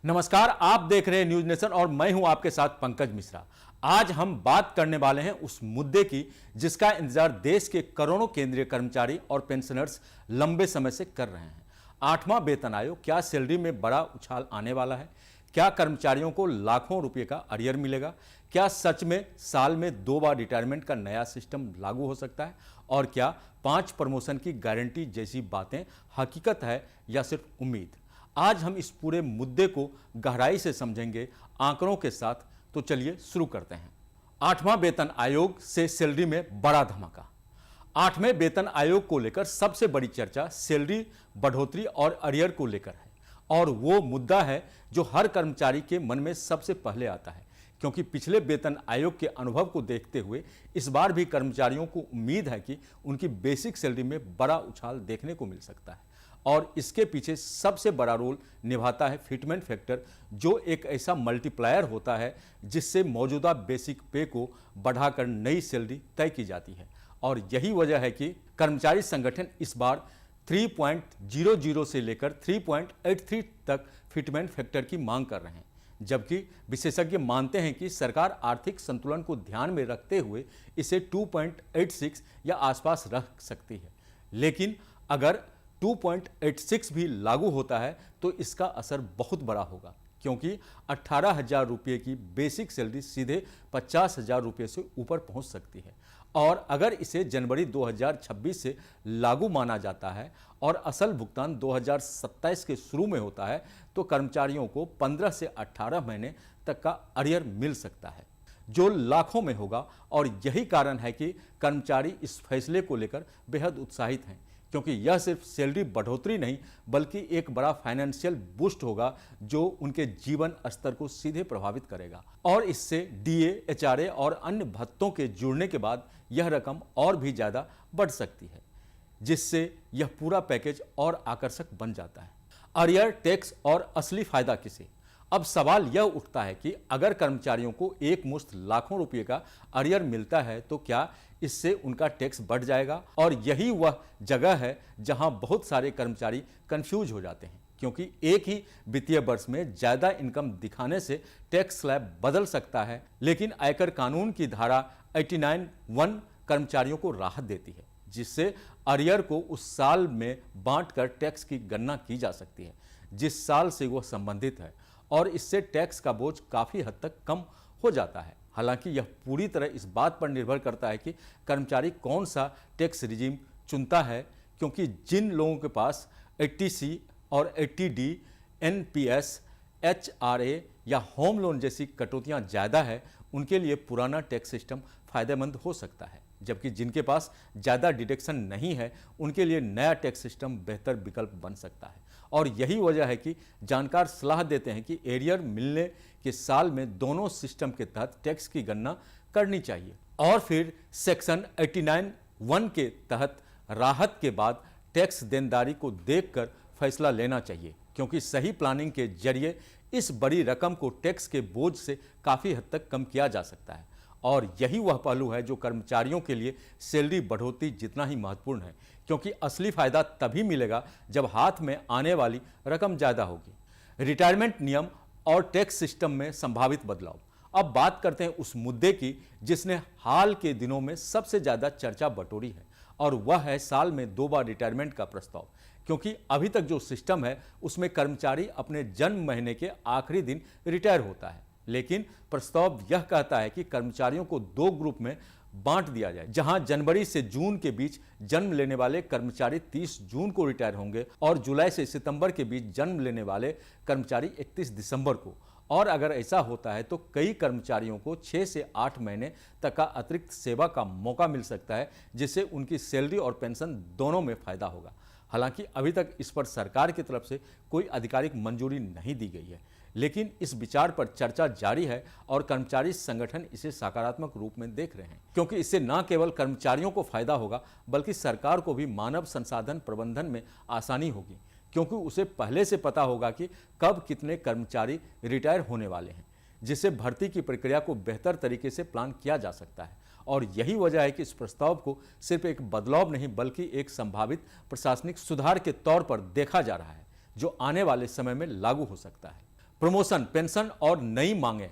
नमस्कार, आप देख रहे हैं न्यूज नेशन और मैं हूं आपके साथ पंकज मिश्रा। आज हम बात करने वाले हैं उस मुद्दे की जिसका इंतजार देश के करोड़ों केंद्रीय कर्मचारी और पेंशनर्स लंबे समय से कर रहे हैं। 8वां वेतन आयोग, क्या सैलरी में बड़ा उछाल आने वाला है? क्या कर्मचारियों को लाखों रुपए का अरियर मिलेगा? क्या सच में साल में 2 बार रिटायरमेंट का नया सिस्टम लागू हो सकता है? और क्या 5 प्रमोशन की गारंटी जैसी बातें हकीकत है या सिर्फ उम्मीद? आज हम इस पूरे मुद्दे को गहराई से समझेंगे आंकड़ों के साथ। तो चलिए शुरू करते हैं। 8वां वेतन आयोग से सैलरी में बड़ा धमाका। 8वें वेतन आयोग को लेकर सबसे बड़ी चर्चा सैलरी बढ़ोतरी और अरियर को लेकर है, और वो मुद्दा है जो हर कर्मचारी के मन में सबसे पहले आता है, क्योंकि पिछले वेतन आयोग के अनुभव को देखते हुए इस बार भी कर्मचारियों को उम्मीद है कि उनकी बेसिक सैलरी में बड़ा उछाल देखने को मिल सकता है। और इसके पीछे सबसे बड़ा रोल निभाता है फिटमेंट फैक्टर, जो एक ऐसा मल्टीप्लायर होता है जिससे मौजूदा बेसिक पे को बढ़ाकर नई सैलरी तय की जाती है। और यही वजह है कि कर्मचारी संगठन इस बार 3.00 से लेकर 3.83 तक फिटमेंट फैक्टर की मांग कर रहे हैं, जबकि विशेषज्ञ मानते हैं कि सरकार आर्थिक संतुलन को ध्यान में रखते हुए इसे 2.86 या आसपास रख सकती है। लेकिन अगर 2.86 भी लागू होता है तो इसका असर बहुत बड़ा होगा, क्योंकि 18,000 रुपये की बेसिक सैलरी सीधे 50,000 रुपये से ऊपर पहुंच सकती है। और अगर इसे जनवरी 2026 से लागू माना जाता है और असल भुगतान 2027 के शुरू में होता है तो कर्मचारियों को 15 से 18 महीने तक का अरियर मिल सकता है, जो लाखों में होगा। और यही कारण है कि कर्मचारी इस फैसले को लेकर बेहद उत्साहित हैं, क्योंकि यह सिर्फ सैलरी बढ़ोतरी नहीं बल्कि एक बड़ा फाइनेंशियल बूस्ट होगा जो उनके जीवन स्तर को सीधे प्रभावित करेगा। और इससे डीए, एचआरए और अन्य भत्तों के जुड़ने के बाद यह रकम और भी ज़्यादा बढ़ सकती है, जिससे यह पूरा पैकेज और आकर्षक बन जाता है। अरियर, टैक्स और असली फायदा किसे? अब सवाल यह उठता है कि अगर कर्मचारियों को एक मुश्त लाखों रुपये का अरियर मिलता है तो क्या इससे उनका टैक्स बढ़ जाएगा? और यही वह जगह है जहां बहुत सारे कर्मचारी कंफ्यूज हो जाते हैं, क्योंकि एक ही वित्तीय वर्ष में ज्यादा इनकम दिखाने से टैक्स स्लैब बदल सकता है। लेकिन आयकर कानून की धारा 89(1) कर्मचारियों को राहत देती है, जिससे अरियर को उस साल में बांटकर टैक्स की गणना की जा सकती है जिस साल से वह संबंधित है, और इससे टैक्स का बोझ काफ़ी हद तक कम हो जाता है। हालांकि यह पूरी तरह इस बात पर निर्भर करता है कि कर्मचारी कौन सा टैक्स रिजीम चुनता है, क्योंकि जिन लोगों के पास 80C और 80D, एनपीएस, एचआरए या होम लोन जैसी कटौतियां ज़्यादा है उनके लिए पुराना टैक्स सिस्टम फायदेमंद हो सकता है, जबकि जिनके पास ज़्यादा डिडक्शन नहीं है उनके लिए नया टैक्स सिस्टम बेहतर विकल्प बन सकता है। और यही वजह है कि जानकार सलाह देते हैं कि एरियर मिलने के साल में दोनों सिस्टम के तहत टैक्स की गणना करनी चाहिए, और फिर सेक्शन 89(1) के तहत राहत के बाद टैक्स देनदारी को देखकर फैसला लेना चाहिए, क्योंकि सही प्लानिंग के जरिए इस बड़ी रकम को टैक्स के बोझ से काफ़ी हद तक कम किया जा सकता है। और यही वह पहलू है जो कर्मचारियों के लिए सैलरी बढ़ोतरी जितना ही महत्वपूर्ण है, क्योंकि असली फायदा तभी मिलेगा जब हाथ में आने वाली रकम ज़्यादा होगी। रिटायरमेंट नियम और टैक्स सिस्टम में संभावित बदलाव। अब बात करते हैं उस मुद्दे की जिसने हाल के दिनों में सबसे ज़्यादा चर्चा बटोरी है, और वह है साल में 2 बार रिटायरमेंट का प्रस्ताव। क्योंकि अभी तक जो सिस्टम है उसमें कर्मचारी अपने जन्म महीने के आखिरी दिन रिटायर होता है, लेकिन प्रस्ताव यह कहता है कि कर्मचारियों को 2 ग्रुप में बांट दिया जाए, जहां जनवरी से जून के बीच जन्म लेने वाले कर्मचारी 30 जून को रिटायर होंगे और जुलाई से सितंबर के बीच जन्म लेने वाले कर्मचारी 31 दिसंबर को। और अगर ऐसा होता है तो कई कर्मचारियों को 6 से 8 महीने तक का अतिरिक्त सेवा का मौका मिल सकता है, जिससे उनकी सैलरी और पेंशन दोनों में फायदा होगा। हालांकि अभी तक इस पर सरकार की तरफ से कोई आधिकारिक मंजूरी नहीं दी गई है, लेकिन इस विचार पर चर्चा जारी है और कर्मचारी संगठन इसे सकारात्मक रूप में देख रहे हैं, क्योंकि इससे न केवल कर्मचारियों को फायदा होगा बल्कि सरकार को भी मानव संसाधन प्रबंधन में आसानी होगी, क्योंकि उसे पहले से पता होगा कि कब कितने कर्मचारी रिटायर होने वाले हैं, जिससे भर्ती की प्रक्रिया को बेहतर तरीके से प्लान किया जा सकता है। और यही वजह है कि इस प्रस्ताव को सिर्फ एक बदलाव नहीं बल्कि एक संभावित प्रशासनिक सुधार के तौर पर देखा जा रहा है, जो आने वाले समय में लागू हो सकता है। प्रमोशन, पेंशन और नई मांगें।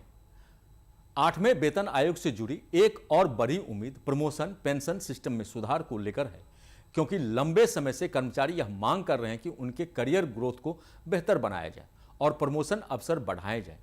8वें वेतन आयोग से जुड़ी एक और बड़ी उम्मीद प्रमोशन पेंशन सिस्टम में सुधार को लेकर है, क्योंकि लंबे समय से कर्मचारी यह मांग कर रहे हैं कि उनके करियर ग्रोथ को बेहतर बनाया जाए और प्रमोशन अवसर बढ़ाए जाए।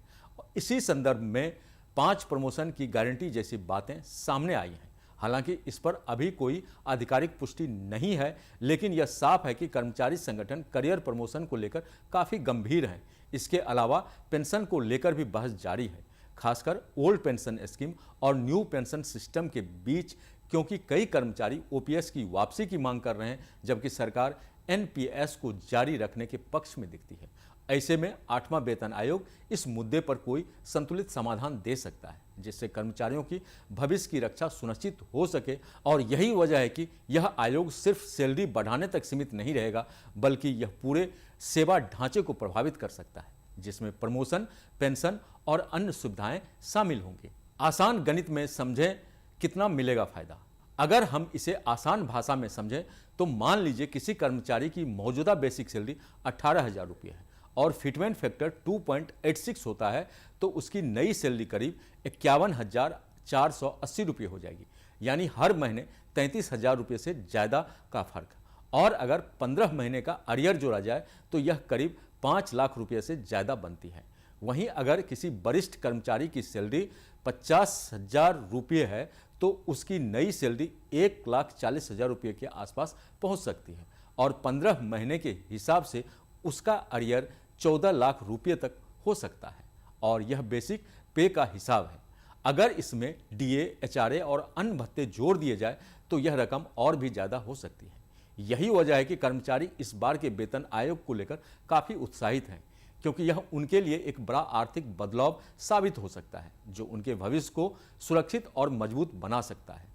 इसी संदर्भ में 5 प्रमोशन की गारंटी जैसी बातें सामने आई हैं। हालांकि इस पर अभी कोई आधिकारिक पुष्टि नहीं है, लेकिन यह साफ है कि कर्मचारी संगठन करियर प्रमोशन को लेकर काफ़ी गंभीर हैं। इसके अलावा पेंशन को लेकर भी बहस जारी है, खासकर ओल्ड पेंशन स्कीम और न्यू पेंशन सिस्टम के बीच, क्योंकि कई कर्मचारी ओपीएस की वापसी की मांग कर रहे हैं, जबकि सरकार एनपीएस को जारी रखने के पक्ष में दिखती है। ऐसे में 8वां वेतन आयोग इस मुद्दे पर कोई संतुलित समाधान दे सकता है, जिससे कर्मचारियों की भविष्य की रक्षा सुनिश्चित हो सके। और यही वजह है कि यह आयोग सिर्फ सैलरी बढ़ाने तक सीमित नहीं रहेगा, बल्कि यह पूरे सेवा ढांचे को प्रभावित कर सकता है, जिसमें प्रमोशन, पेंशन और अन्य सुविधाएं शामिल होंगी। आसान गणित में समझें कितना मिलेगा फायदा। अगर हम इसे आसान भाषा में समझें तो मान लीजिए किसी कर्मचारी की मौजूदा बेसिक सैलरी 18,000 रुपये है और फिटमेंट फैक्टर 2.86 होता है, तो उसकी नई सैलरी करीब 51,480 रुपये हो जाएगी, यानी हर महीने 33,000 रुपये से ज़्यादा का फर्क। और अगर 15 महीने का अरियर जोड़ा जाए तो यह करीब 5 लाख रुपये से ज़्यादा बनती है। वहीं अगर किसी वरिष्ठ कर्मचारी की सैलरी 50,000 रुपये है तो उसकी नई सैलरी 1,40,000 रुपये के आसपास पहुंच सकती है और 15 महीने के हिसाब से उसका अरियर 14 लाख रुपये तक हो सकता है। और यह बेसिक पे का हिसाब है। अगर इसमें डीए, एचआरए और अन्य भत्ते जोड़ दिए जाए तो यह रकम और भी ज़्यादा हो सकती है। यही वजह है कि कर्मचारी इस बार के वेतन आयोग को लेकर काफ़ी उत्साहित हैं, क्योंकि यह उनके लिए एक बड़ा आर्थिक बदलाव साबित हो सकता है, जो उनके भविष्य को सुरक्षित और मजबूत बना सकता है।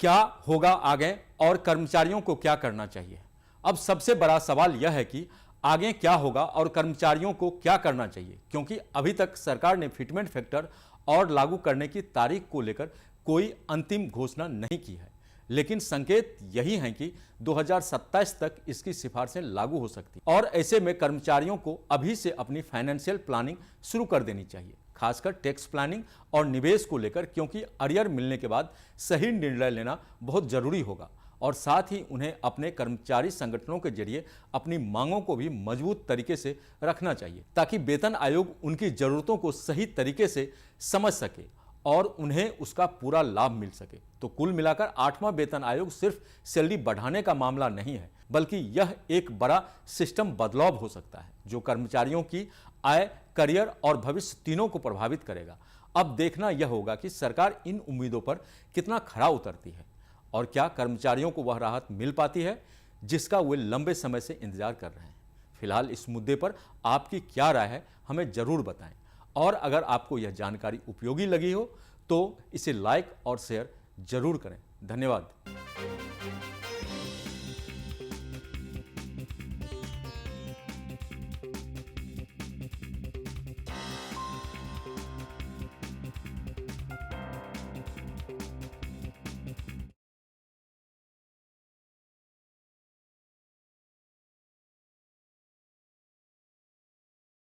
क्या होगा आगे और कर्मचारियों को क्या करना चाहिए? अब सबसे बड़ा सवाल यह है कि आगे क्या होगा और कर्मचारियों को क्या करना चाहिए, क्योंकि अभी तक सरकार ने फिटमेंट फैक्टर और लागू करने की तारीख को लेकर कोई अंतिम घोषणा नहीं की है। लेकिन संकेत यही है कि 2027 तक इसकी सिफारिशें लागू हो सकती हैं और ऐसे में कर्मचारियों को अभी से अपनी फाइनेंशियल प्लानिंग शुरू कर देनी चाहिए, खासकर टैक्स प्लानिंग और निवेश को लेकर, क्योंकि अरियर मिलने के बाद सही निर्णय लेना बहुत जरूरी होगा। और साथ ही उन्हें अपने कर्मचारी संगठनों के जरिए अपनी मांगों को भी मजबूत तरीके से रखना चाहिए, ताकि वेतन आयोग उनकी जरूरतों को सही तरीके से समझ सके और उन्हें उसका पूरा लाभ मिल सके। तो कुल मिलाकर 8वां वेतन आयोग सिर्फ सैलरी बढ़ाने का मामला नहीं है, बल्कि यह एक बड़ा सिस्टम बदलाव हो सकता है, जो कर्मचारियों की आय, करियर और भविष्य तीनों को प्रभावित करेगा। अब देखना यह होगा कि सरकार इन उम्मीदों पर कितना खरा उतरती है और क्या कर्मचारियों को वह राहत मिल पाती है जिसका वे लंबे समय से इंतजार कर रहे हैं। फिलहाल इस मुद्दे पर आपकी क्या राय है, हमें जरूर बताएं। और अगर आपको यह जानकारी उपयोगी लगी हो तो इसे लाइक और शेयर जरूर करें। धन्यवाद।